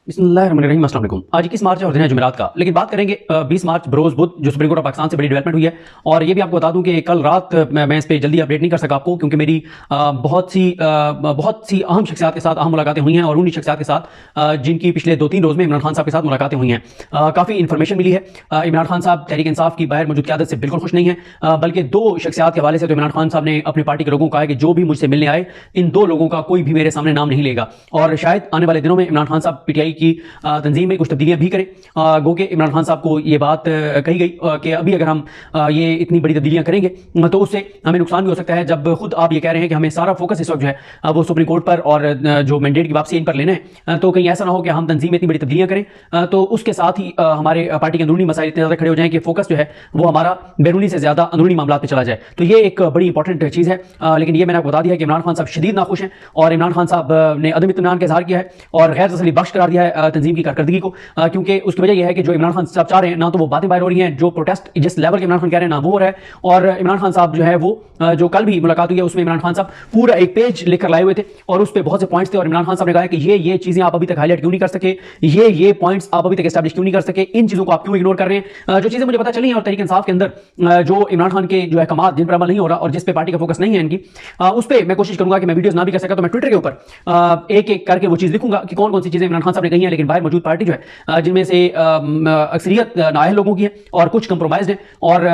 बिस्मिल्लाहिर्रहमानिर्रहीम। अस्सलाम वालेकुम। आज 21 मार्च है और दिन है जुमेरात का, लेकिन बात करेंगे 20 मार्च बरोज बुध जो सुप्रीम कोर्ट ऑफ पाकिस्तान से बड़ी डेवलपमेंट हुई है। और ये भी आपको बता दूं कि कल रात मैं इस पर जल्दी अपडेट नहीं कर सका आपको, क्योंकि मेरी बहुत सी अहम शख्सियात के साथ अहम मुलाकातें हुई हैं और उन्हीं शख्सियात के साथ जिनकी पिछले 2-3 रोज में इमरान खान साहब के साथ मुलाकातें हुई हैं। काफ़ी इन्फॉर्मेशन मिली है। इमरान खान साहब तहरीक इंसाफ की बाहर मौजूद क़यादत से बिल्कुल खुश नहीं है, बल्कि दो शख्सियात के हवाले से तो इमरान खान साहब ने अपनी पार्टी के लोगों को कहा है कि जो भी मुझसे मिलने आए इन दो लोगों का कोई भी मेरे सामने नाम नहीं लेगा। और शायद आने वाले दिनों में इमरान खान साहब पीटीआई की तंजीम में कुछ तब्दीलियां भी करें। गो के इमरान खान साहब को ये बात कही गई कि अभी अगर हम ये इतनी बड़ी तब्दीलियां करेंगे तो उससे हमें नुकसान भी हो सकता है। जब खुद आप ये कह रहे हैं कि हमें सारा फोकस इस वक्त जो है वो सुप्रीम कोर्ट पर और जो मैंडेट की वापसी इन पर लेना है, तो कहीं ऐसा ना हो कि हम तंजीम में इतनी बड़ी तब्दीलियां करें तो उसके साथ ही हमारे पार्टी के अंदरूनी मसाइल इतने ज़्यादा खड़े हो जाएं कि फोकस जो है वो हमारा बैरूनी से ज़्यादा अंदरूनी मामला पे चला जाए। तो ये एक बड़ी इंपॉर्टेंट चीज़ है। लेकिन ये मैंने आपको बता दिया कि इमरान खान साहब शदीद नाखुश हैं और इमरान खान साहब ने अदम इत्मीनान का इजहार किया है और गैर तसल्ली बख्श करार दिया है तंजीम की कारकर्दगी को, क्योंकि उसकी वजह यह है कि जो इमरान खान साहब चाह रहे हैं ना तो वो बातें बाहर हो रही हैं, जो प्रोटेस्ट जिस लेवल के इमरान खान कह रहे हैं ना वो हो रहा है। और इमरान खान साहब जो है वो जो कल भी मुलाकात हुई है उसमें इमरान खान साहब पूरा एक पेज लिखकर लाए हुए थे और उस पर बहुत से पॉइंट्स थे और इमरान खान साहब ने कहा कि ये चीजें आप अभी तक हाईलाइट क्यों नहीं कर सके, ये पॉइंट्स आप अभी तक एस्टैब्लिश क्यों नहीं कर सके, इन चीजों को आप क्यों इग्नोर कर रहे हैं। जो चीजें मुझे पता चली हैं और तहरीक इंसाफ के अंदर जो इमरान खान के जो अहकाम जिन पर अमल नहीं हो रहा और जिस पे पार्टी का फोकस नहीं है इनकी, उस पर मैं कोशिश करूंगा कि मैं वीडियोस ना भी कर सका तो मैं ट्विटर के ऊपर एक एक करके वो चीज लिखूंगा कि कौन कौन सी चीजें इमरान खान साहब ने कही हैं, लेकिन बाहर मौजूद पार्टी जो है जिनमें से अक्सरियत नाअहल लोगों की है और कुछ कंप्रोमाइज है और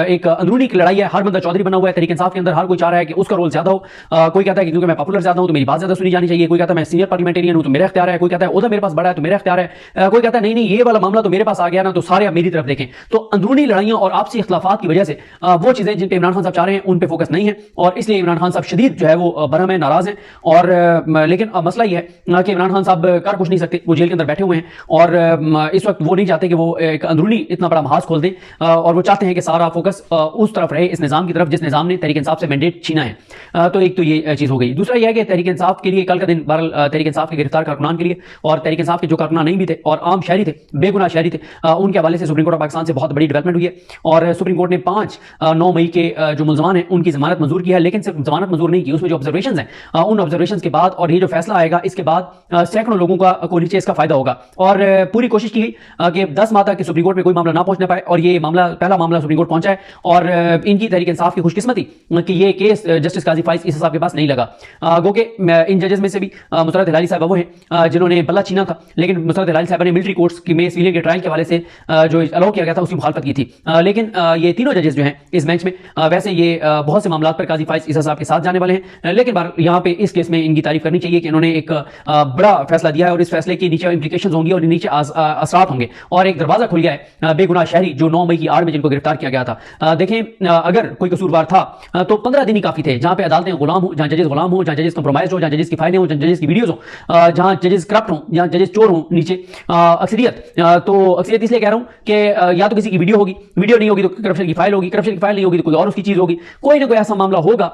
एक अंदरूनी लड़ाई है। हर बंदा चौधरी बना हुआ है तहरीक इंसाफ के अंदर, हर कोई चाह रहा है कि उसका रोल ज्यादा हो। कोई कहता है कि क्योंकि मैं पॉपुलर ज्यादा हूं तो मेरी बात ज्यादा सुनी जानी चाहिए, कोई कहता है मैं सीनियर पार्लियामेंटेरियन हूं तो मेरा इख्तियार है, कोई कहता है उधर मेरे पास बड़ा है तो मेरा इख्तियार है, कोई कहता है नहीं ये वाला मामला तो मेरे पास आ गया ना तो सारे आप मेरी तरफ देखें। तो अंदरूनी लड़ाइयां और आपसी इख्तिलाफात की वजह से वो चीजें जिन पे इमरान खान साहब चाह रहे हैं उन पे फोकस नहीं है और इसलिए इमरान खान साहब शदीद जो है वो बरहम है, नाराज है। और लेकिन मसला ये है कि इमरान खान साहब कर कुछ नहीं सकते, वो जेल के अंदर बैठे हुए हैं और इस वक्त वो नहीं चाहते कि वो एक अंदरूनी इतना बड़ा महाज खोल दें और वो चाहते हैं कि सारा फोकस उस तरफ रहे, इस निजाम की तरफ जिस निजाम ने तहरीक इंसाफ से मैंडेट छीना है। तो एक तो ये चीज हो गई। दूसरा यह है कि तहरीक इंसाफ के लिए कल का दिन बहरहाल तहरीक इंसाफ के गिरफ्तार कारकुनान के लिए और तहरीक इंसाफ के जो कारकुनान नहीं भी थे और आम शहरी थे, बेगुनाह शहरी थे, उनके हवाले से सुप्रीम कोर्ट ऑफ पाकिस्तान से बहुत बड़ी डेवलपमेंट हुई है और सुप्रीम कोर्ट ने 9 मई के जो मुलजमान हैं उनकी जमानत मंजूर की है। लेकिन सिर्फ जमानत मंजूर नहीं की, उसमें जो ऑब्जर्वेशन हैं उन ऑब्जर्वेशन के बाद और ये जो फैसला आएगा इसके बाद सैकड़ों लोगों को नीचे इसका फायदा होगा। और पूरी कोशिश की गई कि 10 माह तक सुप्रीम कोर्ट में कोई मामला ना पहुंचने पाए और ये मामला पहला मामला सुप्रीम कोर्ट पहुंचा है और इनकी तहरीक इंसाफ की खुशकिस्मती कि ये केस जस्टिस काजी फाइज इस साहब के पास नहीं लगा। गो के इन जजेस में से भी मुसरत हिलाली साहब वो हैं जिन्होंने बल्ला छीना था, लेकिन मुसरत हिलाली साहब ने मिलिट्री कोर्ट्स की में सिविलियन के ट्रायल के हवाले से जो अलाउ किया गया था उसकी मुखालफत की थी। लेकिन ये तीनों जजेस जो हैं इस बेंच में वैसे ये बहुत से मामलों पर काजी फाइज इसा साहब के साथ जाने वाले हैं, लेकिन यहाँ पे इस केस में इनकी तारीफ करनी चाहिए कि इन्होंने एक बड़ा फैसला दिया है और इस फैसले के नीचे इंप्लीकेशंस होंगी और नीचे असरात होंगे और एक दरवाजा खुल गया है बेगुनाह शहरी जो 9 मई की आड़ में जिनको गिरफ्तार किया गया था। देखें अगर कोई कसूरवार था तो 15 दिन ही काफी थे, जहां पे अदालतें गुलाम हो, जहां जजेस गुलाम हो, जहां जजेस कंप्रोमाइज हो, जहां जजेस की फाइलें हो, जहां जजेस की वीडियोस हो, जहां जजेस करप्ट हो, जहां जजेस चोर हो नीचे अक्सरियत। तो अक्सरियत इसलिए कह रहा हूं कि या तो किसी की वीडियो होगी, वीडियो नहीं होगी तो करप्शन की फाइल होगी, करप्शन की फाइल नहीं होगी तो कोई और उसकी चीज होगी, कोई ना कोई ऐसा मामला होगा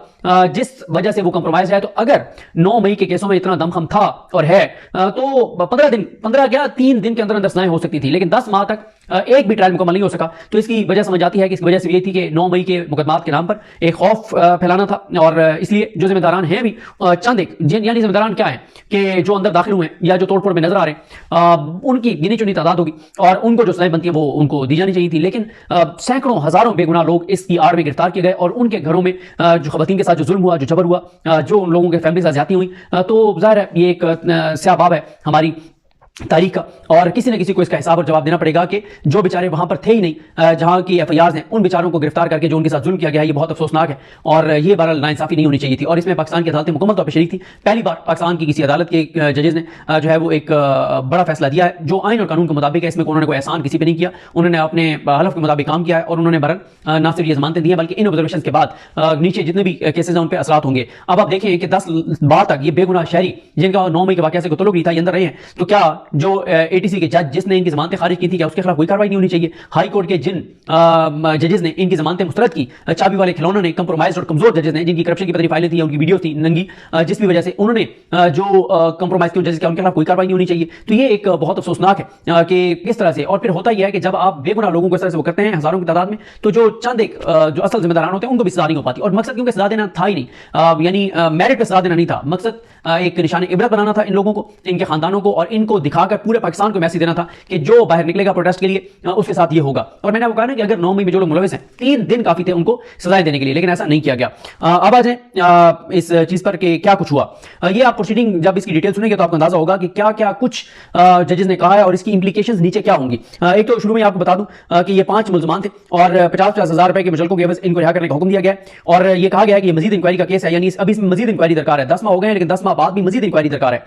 जिस वजह से वो कंप्रोमाइज है। तो अगर 9 मई के केसों में इतना दमखम था और है तो 15 क्या 3 दिन के अंदर अंदर सजाएं हो सकती थी, लेकिन 10 माह तक एक भी ट्रायल मुकम्मल नहीं हो सका। तो इसकी वजह समझ आती है कि इसकी वजह से ये थी कि 9 मई के मुकदमात के नाम पर एक खौफ फैलाना था और इसलिए जो जिम्मेदारान हैं भी चंद एक यानी जिम्मेदारान क्या है कि जो अंदर दाखिल हुए हैं या जो तोड़फोड़ में नजर आ रहे हैं उनकी गिनी चुनी तादाद होगी और उनको जो सजाएं बनती हैं वो उनको दी जानी चाहिए थी। लेकिन सैकड़ों हजारों बेगुनाह लोग इसकी आड़ में गिरफ्तार किए गए और उनके घरों में जो खवातीन के साथ जो जुल्म हुआ, जो जबर हुआ, जो उन लोगों के फैमिली से ज्यादती हुई, तो जाहिर है ये एक स्याह बाब है हमारी तारीख का और किसी न किसी को इसका हिसाब और जवाब देना पड़ेगा कि जो बेचारे वहां पर थे ही नहीं, जहां की एफआईआर हैं, उन बेचारों को गिरफ्तार करके जो उनके साथ जुल्म किया गया है ये बहुत अफसोसनाक है और ये बहरहाल नाइंसाफी नहीं होनी चाहिए थी। और इसमें पाकिस्तान की अदालतें मुकम्मल तौर पर शरीक थी। पहली बार पाकिस्तान की किसी अदालत के जजेस ने जो है वो एक बड़ा फैसला दिया है जो आइन और कानून के मुताबिक है। इसमें उन्होंने कोई एहसान किसी पर नहीं किया, उन्होंने अपने हलफ के मुताबिक काम किया है और उन्होंने बहरहाल ना सिर्फ ये जमानतें दी हैं बल्कि इन ऑब्जर्वेशन के बाद नीचे जितने भी केसेज हैं उन पर असरात होंगे। अब आप देखें कि 10 बार तक ये बेगुनाह शहरी जिनका 9 मई के वाकया से कोई तल्लुक नहीं था ये अंदर रहे हैं, तो क्या जो एटीसी के जज जिसने इनकी जमानतें खारिज की थी क्या उसके खिलाफ कोई कार्रवाई नहीं होनी चाहिए? हाई कोर्ट के जिन जजेस ने इनकी जमानतें मुस्तरद की, चाबी वाले खिलौनों ने, कंप्रोमाइज और कमजोर जजेस ने जिनकी करप्शन की पतली फाइलें थी, उनकी वीडियो थी नंगी, जिस भी वजह से उन्होंने जो कंप्रोमाइज की जजेस क्या उनके खिलाफ कोई कार्रवाई नहीं होनी चाहिए। तो ये एक बहुत अफसोसनाक है कि किस तरह से। और फिर होता यह है कि जब आप बेगुनाह लोगों को इस तरह से वो करते हैं हजारों की तादाद में, तो जो चंद एक जो असल जिम्मेदारान होते हैं उनको भी सजा नहीं हो पाती। और मकसद क्योंकि सजा देना था ही नहीं, यानी मेरिट पे सजा देना नहीं था, मकसद एक निशान इबरत बनाना था इन लोगों को, इनके खानदानों को, और इनको दिखाकर पूरे पाकिस्तान को मैसेज देना था कि जो बाहर निकलेगा प्रोटेस्ट के लिए उसके साथ ये होगा। और मैंने आपको कहा ना कि अगर 9 मई में जो लोग मुलविस हैं 3 दिन काफी थे उनको सजाएं देने के लिए, लेकिन ऐसा नहीं किया गया। अब आ जाए इस चीज पर कि क्या कुछ हुआ। ये आप प्रोसीडिंग जब इसकी डिटेल सुनेंगे तो आपको अंदाजा होगा कि क्या क्या कुछ जजेस ने कहा है और इसकी इंप्लीकेशंस नीचे क्या होंगी। एक तो शुरू में आपको बता दूं कि ये 5 मुल्जमान थे और 50-50 हजार रुपए के मुचलकों के एवज इनको रिहा करने का हुक्म दिया गया है, और ये कहा गया है कि मजीद इंक्वायरी का केस है, यानी अभी इसमें मजीद इंक्वायरी दरकार है। 10 माह हो गए हैं लेकिन 10 माह बाद भी मजीद इंक्वायरी दरकार है।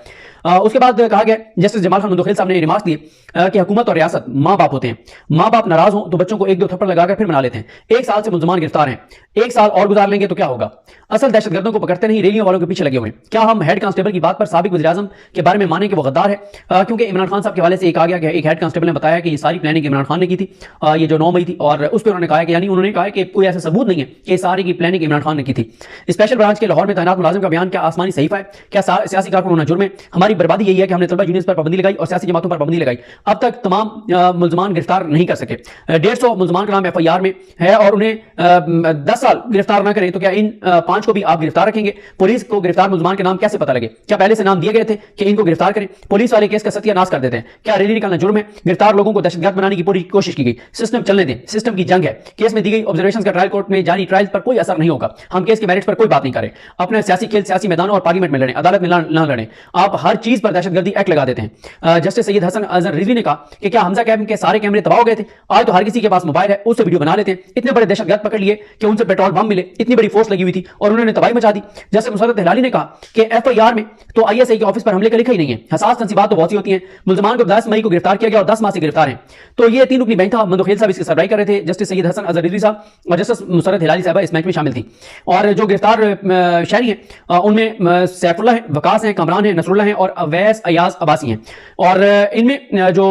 उसके बाद कहा गया, जस्टिस जमाल खान मुंदखिल साहब ने रिमार्क्स दिए कि हुकूमत और रियासत माँ बाप होते हैं, माँ बाप नाराज हो तो बच्चों को 1-2 थप्पड़ लगाकर फिर मना लेते हैं। 1 साल से मुल्जमान गिरफ्तार हैं, 1 साल और गुजार लेंगे तो क्या होगा। असल दहशतगर्दों को पकड़ते नहीं, रैलियों वालों के पीछे लगे हुए। क्या हम हेड कांस्टेबल की बात पर साबिक वज़ीर-ए-आज़म के बारे में माने कि वो गद्दार है, क्योंकि इमरान खान साहब के हवाले से एक आ गया कि एक हेड कांस्टेबल ने बताया कि ये सारी प्लानिंग इमरान खान ने की थी, ये जो 9 मई थी, और उस पर उन्होंने कहा कि यानी उन्होंने कहा कि कोई ऐसा सबूत नहीं है कि सारी की प्लानिंग इमरान खान ने की थी। स्पेशल ब्रांच के लाहौर में तैनात मुलाजिम का बयान क्या आसमानी सहीफा है, क्या सियासी कारकुन होना जुर्म है। हमारी बर्बादी यही है कि हमने तलबा यूनियंस पर पाबंदी लगाई और सियासी जमातों पर पाबंदी लगाई, अब तक तमाम मुल्जमान गिरफ्तार नहीं कर सके। 150 मुल्जमान का नाम FIR में है और उन्हें 10 साल गिरफ्तार न करें तो क्या इन 5 को भी आप गिरफ्तार रखेंगे। पुलिस को गिरफ्तार मुल्जमान के नाम कैसे पता लगे, क्या पहले से नाम दिए गए थे कि इनको गिरफ्तार करें। पुलिस वाले केस का सत्यानाश कर देते हैं, क्या रैली निकालना जुर्म है। गिरफ्तार लोगों को दहशतगर्द बनाने की पूरी कोशिश की गई, सिस्टम चलने दें, सिस्टम की जंग है। केस में दी गई ऑब्जर्वेशन का ट्रायल कोर्ट में जारी ट्रायल पर कोई असर नहीं होगा। हम केस के मेरिट्स पर कोई बात नहीं करें, अपने सियासी खेल सियासी मैदानों और पार्लियामेंट में लड़ें, अदालत में ना लड़ें। आप हर चीज पर दहशतगर्दी एक्ट लगा देते हैं। जस्टिस सैयद हसन अजहर रिजवी ने कहा कि क्या हमजा कैंप के सारे कैमरे तबाह हो गए थे, आज तो हर किसी के पास मोबाइल है, उससे वीडियो बना लेते हैं। इतने बड़े दहशतगर्द पकड़ लिए कि उनसे पेट्रोल बम मिले, इतनी बड़ी फोर्स लगी हुई थी और उन्होंने तबाही मचा दी। जैसे मुसरत हिलाली ने कहा कि FIR में तो ISI के ऑफिस पर हमले का लिखा ही नहीं है, हसास तंसीबात तो बहुत सी होती हैं। मुल्जमान को 10 मई को गिरफ्तार किया गया और 10 माह से गिरफ्तार हैं। तो ये 3 रुकनी बेंच था, मुंदखिल साहब इसकी सरबराही कर रहे थे, जस्टिस सैयद हसन अजहर रिजवी साहब और जस्टिस मुसरत हिलाली साहब इस बेंच में शामिल थी। और जो गिरफ्तार शहरी हैं उनमें सैफुल्लाह है, वकास है, कमरान है, नसरुल्लाह है और अवैस अयाज अब्बासी हैं। और इनमें जो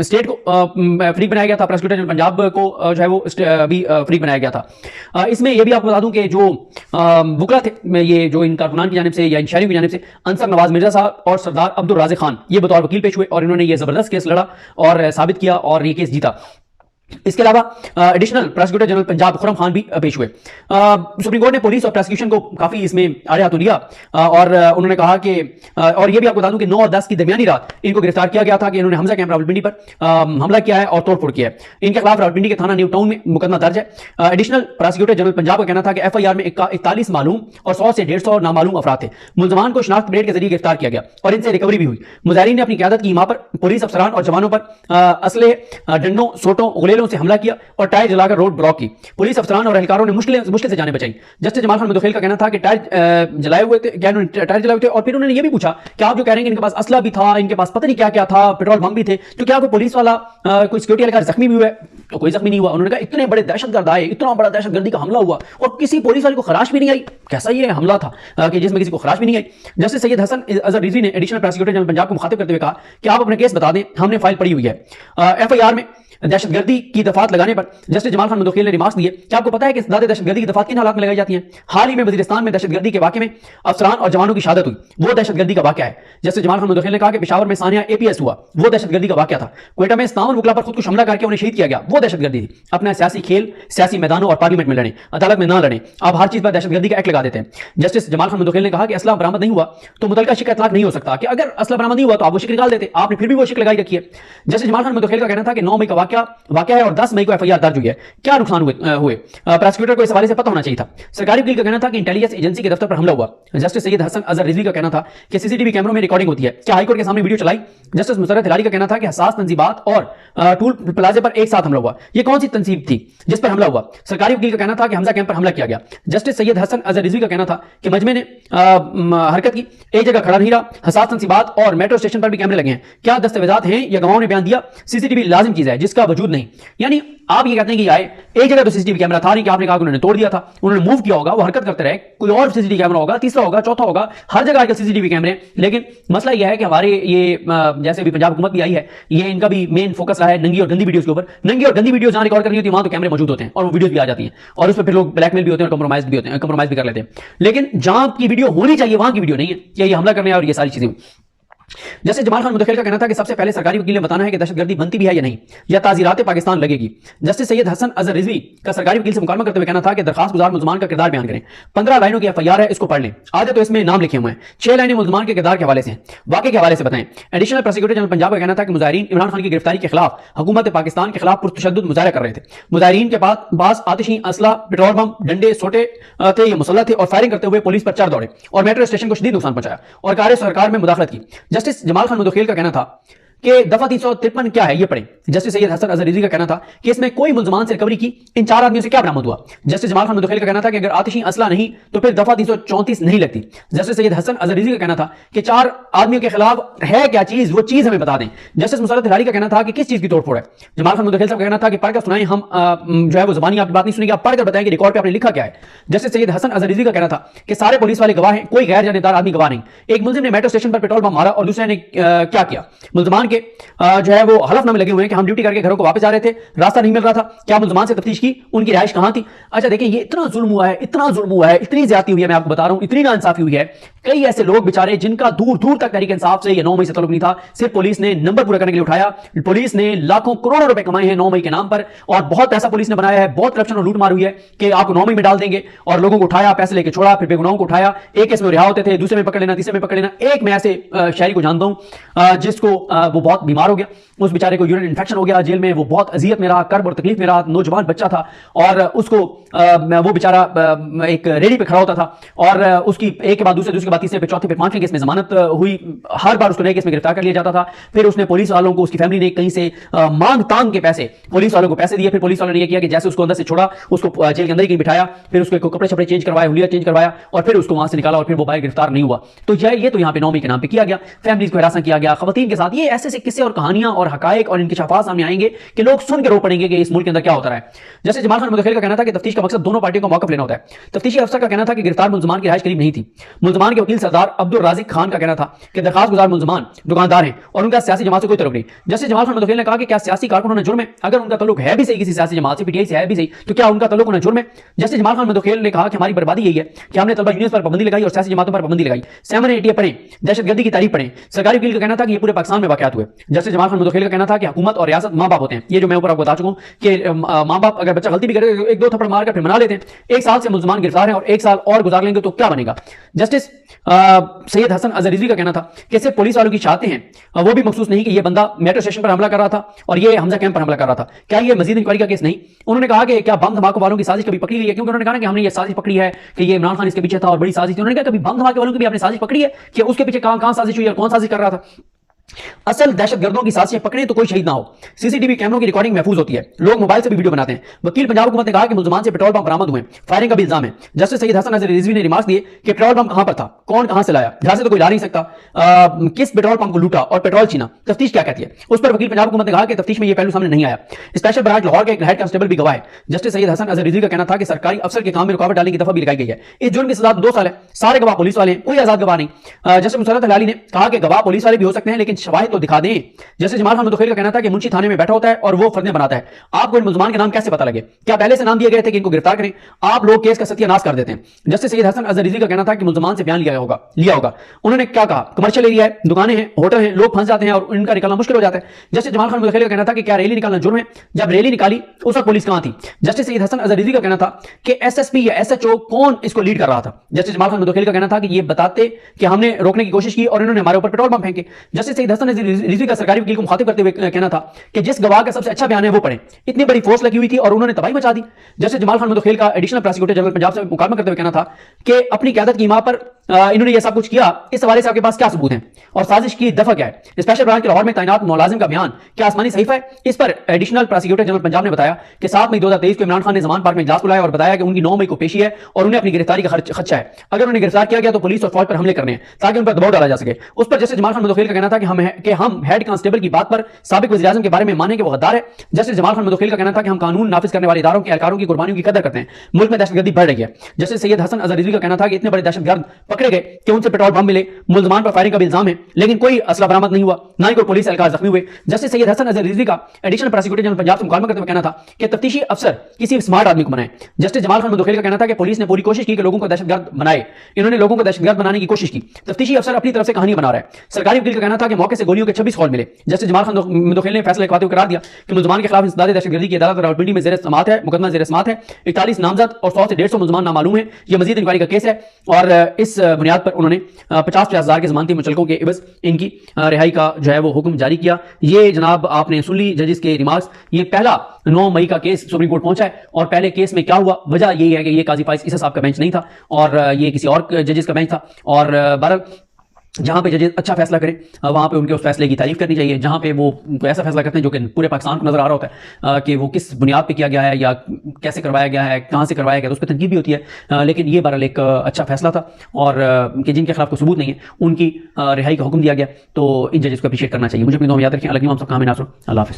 स्टेट को फ्री बनाया गया था, प्रोसिक्यूटर जनरल पंजाब को जो है वो भी फ्री बनाया गया था। इसमें यह भी आपको बता दूं कि जो वकला थे, ये जो इन कारकुनान की जानिब से या इन शहरियों की जानिब से अंसर नवाज मिर्जा साहब और सरदार अब्दुल राज़िक खान ये बतौर वकील पेश हुए और इन्होंने ये जबरदस्त केस लड़ा और साबित किया और ये केस जीता। इसके अलावा additional prosecutor general Punjab Khurram Khan भी पेश हुए। सुप्रीम कोर्ट ने पुलिस और प्रोसिक्यूशन को काफी इसमें आड़े हाथों लिया और उन्होंने कहा कि और ये भी आपको बता दूं कि 9 और 10 की दरमियानी रात इनको गिरफ्तार किया गया था कि इन्होंने हमजा कैंप रावलपिंडी पर हमला किया है और तोड़फोड़ किया है। इनके खिलाफ रावलपिंडी के थाना न्यू टाउन में मुकदमा दर्ज है। एडिशनल प्रोसिक्यूटर जनरल पंजाब का कहना था कि FIR में 41 मालूम और 100 से 150 नामालूम अफराद थे। मुल्जमान को शनाख्त परेड के जरिए गिरफ्तार किया गया और इनसे रिकवरी भी हुई। मुजाहिरीन ने अपनी क़यादत की मां पर, पुलिस अफसरान और जवानों पर असले, डंडों, सोटों, गुलेलों से हमला किया और टायर जलाकर रोड ब्लॉक की। पुलिस अफसरान और एहलकारों ने मुश्किल से जाने बचाई। जस्टिस जमाल खान मुंदखिल का कहना था कि टायर जलाए हुए थे, क्या टायर जलाए हुए थे और फिर उन्होंने ये भी पूछा कि आप जो कह रहे हैं कि इनके पास असला भी था, इनके पास पता नहीं क्या क्या था, पेट्रोल बम भी थे, तो क्या कोई पुलिस वाला कोई सिक्योरिटी एहलकार जख्मी भी हुआ है? तो कोई जख्मी नहीं हुआ। उन्होंने कहा इतने बड़े दहशतगर्द आए, इतना बड़ा दहशतगर्दी का हमला हुआ और किसी पुलिस वाले को खराश भी नहीं आई। कैसा ये हमला था कि जिसमें किसी को खराश भी नहीं आई। जस्टिस सैयद हसन अजहर रिजवी ने एडिशनल प्रोसिक्यूटर जनरल पंजाब को मुखातिब करते हुए कहा कि आप अपने केस बता दें, हमने फाइल पड़ी हुई है। FIR में दहशतगर्दी की दफात लगाने पर जस्टिस जमाल खान मुंदखिल ने रिमार्क्स दिए कि आपको पता है कि ज़्यादा दहशतगर्दी की दफात किन हालात में लगाई जाती हैं। हाल ही में वज़ीरिस्तान में दहशतगर्दी के वाक़े में अफसरान और जवानों की शहादत हुई, वो दहशतगर्दी का वाक़या है। जस्टिस जमाल खान मुंदखिल ने कहा कि पेशावर में सानिया APS हुआ, वो दहशतगर्दी का वाक़या था। क्वेटा में 57 वकला पर खुद को हमला करके उन्हें शहीद किया गया, वो दहशतगर्दी थी। अपना सियासी खेल सियासी मैदानों और पार्लियामेंट में लड़ें, अदालत में ना लड़ें। आप हर चीज़ पर दहशतगर्दी का एक्ट लगा देते हैं। जस्टिस जमाल खान मुंदखिल ने कहा कि असला बरामद नहीं हुआ तो मुतलका शिक इतलाक नहीं हो सकता, कि अगर असला बरामद नहीं हुआ तो आप वो शिक निकाल देते, आपने फिर भी वो शिक लगाई रखी है। जस्टिस जमाल खान मुंदखिल का कहना था कि 9 मई का वाक़या है और 10 मई को FIR दर्ज हुई है, क्या नुकसान हुए। प्रोसिक्यूटर को इस हवाले से पता होना चाहिए था। सरकारी वकील का कहना था कि इंटेलिजेंस एजेंसी के दफ्तर पर हमला हुआ। जस्टिस सैयद हसन अजहर रिजवी का कहना था कि CCTV कैमरों में रिकॉर्डिंग होती है, क्या हाईकोर्ट के सामने वीडियो चलाई। जस्टिस मुसरत हिलाली का कहना था कि हसास तंजीबात और टूल प्लाजे पर एक साथ हमला हुआ, ये कौन सी तंजीब थी जिस पर हमला हुआ। सरकारी वकील का कहना था कि हमजा कैंप पर हमला किया गया। जस्टिस सैयद हसन अजहर रिजवी का कहना था कि मजमे ने हरकत की, एक जगह खड़ा नहीं रहा, हसास तंजीबात और मेट्रो स्टेशन पर भी कैमरे लगे हैं, क्या दस्तावेजात हैं या गवाहों ने बयान दिया। CCTV लाजिम चीज है जिसका वजूद नहीं। यानी आप ये कहते हैं कि आए एक जगह तो CCTV कैमरा था नहीं कि आपने कहा कि उन्होंने तोड़ दिया था, उन्होंने मूव किया होगा, वो हरकत करते रहे, कोई और CCTV कैमरा होगा, तीसरा होगा, चौथा होगा, हर जगह आजकल CCTV कैमरे। लेकिन मसला यह है कि हमारे ये जैसे भी पंजाब हुकूमत भी आई है, ये इनका भी मेन फोकस रहा है नंगी और गंदी वीडियोस के ऊपर। नंगी और गंदी वीडियो जहां रिकॉर्ड करनी होती है वहां तो कैमरे मौजूद होते हैं और वो वीडियोस भी आ जाती हैं और उस पर फिर लोग ब्लैकमेल भी होते हैं और कंप्रोमाइज भी कर लेते हैं। लेकिन जहां की वीडियो होनी चाहिए वहां की वीडियो नहीं है, ये हमला करने और ये सारी चीजें। जस्टिस जमाल खान मुदखिल का कहना था कि सबसे पहले सरकारी वकील ने बताना है कि दहशतगर्दी बनती भी है या नहीं, या ताज़ीरात पाकिस्तान लगेगी। जस्टिस सैयद हसन अजहर रिजवी का सरकारी वकील से मुकालमा करते हुए कहना था कि दरखास्त गुजार मुल्ज़मान का किरदार बयान करें। 15 लाइनों की एफआईआर है, इसको पढ़ लें। आधे तो इसमें नाम लिखे हुए हैं, 6 लाइनें मुल्ज़मान के किरदार के हवाले से हैं, वाक़े के हवाले से बताएं। एडिशनल प्रोसिक्यूटर जनरल पंजाब का कहना था कि मुजाहिरीन इमरान खान की गिरफ्तारी के खिलाफ हुकूमत पाकिस्तान के खिलाफ पुरतशद्दुद मुजाहरा कर रहे थे। मुजाहिरीन के पास आतिशी असला, पेट्रोल बम, डंडे, सोटे थे, ये मुसल्लह थे और फायरिंग करते हुए पुलिस पर चढ़ दौड़े और मेट्रो स्टेशन को शदीद नुकसान पहुंचाया और कार्य सरकार में मुदाखलत की। जस्टिस जमाल खान मुदखिल का कहना था कि दफा 353 क्या है ये पढ़ें। जस्टिस सैयद हसन अजहर रिजवी का कहना था कि इसमें कोई मुल्ज़मान से रिकवरी की इन 4 आदमियों से क्या बरामद हुआ। जस्टिस जमाल खान मुदखिल का कहना था कि अगर आतिशी असला नहीं तो फिर दफा 334 नहीं लगती। जस्टिस सैयद हसन अजहर रिजवी का कहना था कि 4 आदमियों के खिलाफ है क्या चीज, वो चीज हमें बता दें। जस्टिस मुसरत हिलाली का कहना था कि किस चीज की तोड़फोड़ है। जमाल खान मुदखिल साहब का कहना था कि पढ़कर सुनाएं, हम जो है वो ज़बानी आपकी बात नहीं सुनेंगे, आप पढ़कर बताएं कि रिकॉर्ड पे आपने लिखा क्या है। जस्टिस सैयद हसन अजहर रिजवी का कहना था कि सारे पुलिस वाले गवाह हैं, कोई गैर जानबदार आदमी गवाह नहीं। एक मुल्जिम ने मेट्रो स्टेशन पर पेट्रोल बम मारा और दूसरे ने क्या किया, मुल्ज़मान के जो है वो हलफनामे लगे हुए हैं कि हम ड्यूटी करके घरों को वापस जा रहे थे, रास्ता नहीं मिल रहा था। क्या मुल्ज़मान से तफ्तीश की, उनकी रिहाइश कहां थी। अच्छा देखिए, ये इतना जुल्म हुआ है, इतना जुल्म हुआ है, इतनी ज्यादती हुई है, मैं आपको बता रहा हूं, इतनी नाइंसाफी हुई है। कई ऐसे लोग बेचारे जिनका दूर दूर तक तहरीक इंसाफ से या 9 मई से तल्लुक नहीं था, सिर्फ पुलिस ने नंबर पूरा करने के लिए उठाया। पुलिस ने लाखों करोड़ों रुपए कमाए हैं 9 मई के नाम पर और बहुत पैसा पुलिस ने बनाया है, बहुत करप्शन और लूट मार हुई है कि आपको 9 मई में डाल देंगे और लोगों को उठाया, पैसे लेके छोड़ा, फिर बेगुनाहों को उठाया। एक केस में रिहा होते थे, दूसरे में पकड़ लेना, तीसरे में पकड़ लेना। एक मैं ऐसे शहरी को जानता हूं जिसको वो बहुत बीमार हो गया, उस बेचारे को यूरिन इन्फेक्शन हो गया, जेल में वो बहुत अजियत में रहा, कर्ब और तकलीफ में रहा, नौजवान बच्चा था और उसको वो बेचारा एक रेडी पे खड़ा होता था और उसकी एक के बाद दूसरे के बाद तीसरे पे चौथे पे 5वें केस में जमानत हुई। हर बार उसको नए केस में गिरफ्तार कर लिया जाता था। फिर उसने पुलिस वालों को, उसकी फैमिली ने कहीं से मांग तांग के पैसे पुलिस वालों को पैसे दिए। फिर पुलिस वालों ने यह किया कि जैसे उसको अंदर से छोड़ा, उसको जेल के अंदर ही कहीं बिठाया, फिर उसको कपड़े छपड़े चेंज करवाया, हुलिया चेंज करवाया और फिर उसको वहां से निकाला और फिर वो बाहर गिरफ्तार नहीं हुआ। तो ये तो यहाँ पे 9 मई के नाम पे किया गया, फैमिलीज को हरासा किया गया, खवातीन के साथ। ये ऐसे से किस्से और कहानियां और हकायक और इनके शफात सामने आएंगे कि लोग सुन के रो पड़ेंगे कि इस मुल्क के अंदर क्या होता है। जैसे जमाल खान मुदखिल का कहना था कि तफ्तीश का मकसद दोनों पार्टियों का मौकफ लेना होता है। तफ्तीशी अफसर का कहना था कि गिरफ्तार मुल्ज़मान की रिहाइश करीब नहीं थी। मुल्ज़मान के वकील सरदार अब्दुल राज़िक खान का कहना था कि दरखास्त गुजार मुल्ज़मान दुकानदार हैं और उनका सियासी जमात से कोई तल्लुक नहीं। जैसे जमाल खान मुदखिल ने कहा कि क्या सियासी कारकुनों ने जुर्म है, अगर उनका तल्लुक है भी सही किसी सियासी जमात से, पीटीआई से है भी सही, तो क्या उनका तल्लुक होना जुर्म है। जैसे जमाल खान मुदखिल ने कहा कि हमारी बर्बादी यही है कि हमने तलबा यूनियन पर पाबंदी लगाई और सियासी जमातों पर पाबंदी लगाई। 780 पढ़ें, दहशतगर्दी की तारीफ पढ़ें। सरकारी वकील का कहना था कि ये पूरे पाकिस्तान में वाक़यात हुए। जैसे जमाल खान मुदखिल का कहना था कि हुकूमत और रियासत माँ बाप होते हैं। ये जो मैं ऊपर आपको बता चुका हूं कि माँ बाप अगर बच्चा गलती भी करे, 1-2 थप्पड़ मारकर फिर मना लेते हैं। 1 साल से मुल्ज़मान गिरफ्तार हैं और 1 साल और गुजार लेंगे तो क्या बनेगा। जस्टिस सैयद हसन अजहर रिजवी का कहना था कि सिर्फ पुलिस वालों की चाहते हैं वो भी मखसूस नहीं कि ये बंदा मेट्रो स्टेशन पर हमला कर रहा था और ये हमजा कैंप पर हमला कर रहा था, क्या ये मजीद इंक्वायरी का केस नहीं। उन्होंने कहा कि क्या बम धमाके वालों की साजिश कभी पकड़ी गई है, क्योंकि उन्होंने कहा कि हमने ये साजिश पकड़ी है कि ये इमरान खान इसके पीछे था और बड़ी साजिश थी। उन्होंने कहा कभी बम धमाके वालों की भी आपने साजिश पकड़ी है कि उसके पीछे कहां साजिश हुई और कौन साजिश कर रहा था। असल दहशतगर्दों की साजिशें पकड़े तो कोई शहीद ना हो। सीसीटीवी कैमरों की रिकॉर्डिंग महफूज होती है, लोग मोबाइल से भी वीडियो बनाते हैं। वकील पंजाब हुकूमत ने कहा कि मुल्ज़मान से पेट्रोल बम बरामद हुए, फायरिंग का भी इल्जाम है। जस्टिस सैयद हसन अजहर रिजवी ने रिमार्क्स दिए कि पेट्रोल बम कहां पर था, कौन कहां से लाया, घर से तो कोई ला नहीं सकता, किस पेट्रोल पंप को लूटा और पेट्रोल छीना, तफ्तीश क्या कहती है। उस पर वकील पंजाब हुकूमत ने कहा कि तफ्तीश में यह पहलू सामने नहीं आया। स्पेशल ब्रांच लाहौर के एक हेड कांस्टेबल भी गवाह है। जस्टिस सैयद हसन अजहर रिजवी का कहना था कि सरकारी अफसर के काम में रुकावट डालने की दफा भी लगाई गई है। इस जुर्म की सजा 2 साल है। सारे गवाह पुलिस वाले हैं, कोई आजाद गवाह नहीं। जस्टिस मुसरत हिलाली ने कहा कि गवाह पुलिस वाले भी हो सकते हैं लेकिन शवाहिद तो दिखा दें। जैसे जमाल खान मुदखिल का कहना था कि मुंशी थाने में बैठा होता है और वो फर्दें बनाता है। आपको इन मुल्ज़मान के नाम कैसे पता लगे, क्या पहले से नाम दिए गए थे कि इनको गिरफ्तार करें। आप लोग केस का सत्यानाश कर देते हैं। जस्टिस सैयद हसन अजहर रिजवी का कहना था कि मुल्ज़मान से बयान लिया होगा। उन्होंने क्या कहा, कमर्शियल एरिया है, दुकानें हैं, होटल हैं, लोग फंस जाते हैं और इनका निकलना मुश्किल हो जाता है। जस्टिस जमाल खान मुदखिल का कहना था कि क्या रैली निकालना जुर्म है, जब रैली निकाली उस वक्त पुलिस कहां थी। जस्टिस सैयद हसन अजहर रिजवी का कहना था कि एसएसपी या एसएचओ कौन इसको लीड कर रहा था। जस्टिस जमाल खान मुदखिल का कहना था कि ये बताते कि हमने रोकने की कोशिश की और इन्होंने हमारे ऊपर पेट्रोल बम फेंके। जस्टिस सैयद हसन अजहर रिजवी का सरकारी वकील को मुखातिब करते हुए कहना था कि जिस गवाह का सबसे अच्छा बयान है वो पढ़ें। इतनी बड़ी फोर्स लगी हुई थी और उन्होंने तबाही मचा दी। जैसे जमाल खान मुदखिल का एडिशनल प्रोसिक्यूटर जनरल पंजाब से मुकालमा करते हुए कहना था कि अपनी क़यादत की मां पर इन्होंने ये सब कुछ किया, इस हवाले से आपके पास क्या सबूत हैं और साजिश की दफा क्या है। स्पेशल ब्रांच के लाहौर में तैनात मुलाजिम का बयान क्या आसमानी सहीफा है। इस पर एडिशनल प्रोसिक्यूटर जनरल पंजाब ने बताया कि 7 मई 2023 को इमरान खान ने जमान पार्क में इजलास बुलाया और बताया कि उनकी 9 मई को पेशी है और उन्हें अपनी गिरफ्तारी का खदशा है। अगर उन्हें गिरफ्तार किया गया तो पुलिस और फौज पर हमले करने हैं ताकि उन पर दबाव डाला जा सके। उस पर जैसे जमाल खान मुदखिल का कहना था कि हम कि हम हेड कांस्टेबल की बात पर साबिक वज़ीर-ए-आज़म के बारे में माने कि वो गद्दार है। जस्टिस जमाल खान मुदखिल का कहना था कि हम कानून नाफिज करने वाले इदारों के एहलकारों की कुर्बानियों की कदर करते हैं, मुल्क में दहशतगर्दी बढ़ रही है। जस्टिस सैयद हसन अजहर रिजवी का कहना था कि इतने बड़े दहशतगर्द पकड़े गए कि उनसे पेट्रोल बम मिले, मुल्जमान पर फायरिंग का भी इल्जाम है, लेकिन कोई असला बरामद नहीं हुआ, ना ही कोई पुलिस एहलकार जख्मी हुए। जस्टिस सैयद हसन अजहर रिजवी का एडिशनल प्रोसिक्यूटर जनरल पंजाब से मुकालमा करते हुए कहना था कि तफ्तीशी अफसर किसी स्मार्ट आदमी को बनाए। जस्टिस जमाल खान मुदखिल का कहना था कि पुलिस ने पूरी कोशिश की कि लोगों को दहशतगर्द बनाए, इन्होंने लोगों को दहशतगर्द बनाने की कोशिश की, तफ्तीशी अफसर अपनी तरफ से कहानी बना रहा है। सरकारी वकील का कहना था कि मौके से गोलियों के 26 कॉल मिले। जस्टिस जमाल खान मुदखिल ने फैसला लिखवाते हुए करार दिया कि मुल्जमान के खिलाफ इंसदाद दहशतगर्दी की अदालत रावलपिंडी में ज़ेर समाअत है, मुकदमा ज़ेर समाअत है, 41 नामजद और 100 से 150 मुल्जमान नामालूम है, यह मजीद इंक्वायरी का केस है और इस बुनियाद पर उन्होंने 50-50 हज़ार के जमानती मुचलकों के इवज इनकी रिहाई का जो है वो हुक्म जारी किया। ये जनाब आपने सुन ली जजेस के रिमार्क्स। ये पहला 9 मई का केस सुप्रीम कोर्ट पहुंचा है और पहले केस में क्या हुआ, वजह यही है कि ये काजी फाइज ईसा साहब का बेंच नहीं था और ये किसी और जजेस का बेंच था। और बहरहाल जहां पे जजेस अच्छा फैसला करें वहां पे उनके उस फैसले की तारीफ करनी चाहिए, जहां पे वो ऐसा फैसला करते हैं जो कि पूरे पाकिस्तान को नजर आ रहा होता है कि वो किस बुनियाद पे किया गया है या कैसे करवाया गया है, कहां से करवाया गया, तो उस पर तनकीद भी होती है। लेकिन ये बहरहाल एक अच्छा फैसला था और कि जिनके खिलाफ कोई सबूत नहीं है उनकी रिहाई का हुक्म दिया गया, तो इन जजेस को अप्रिशिएट करना चाहिए। मुझे अपनी दुआ में याद रखें। अल्लाह हम सब काम नासर। अल्लाह हाफिज़।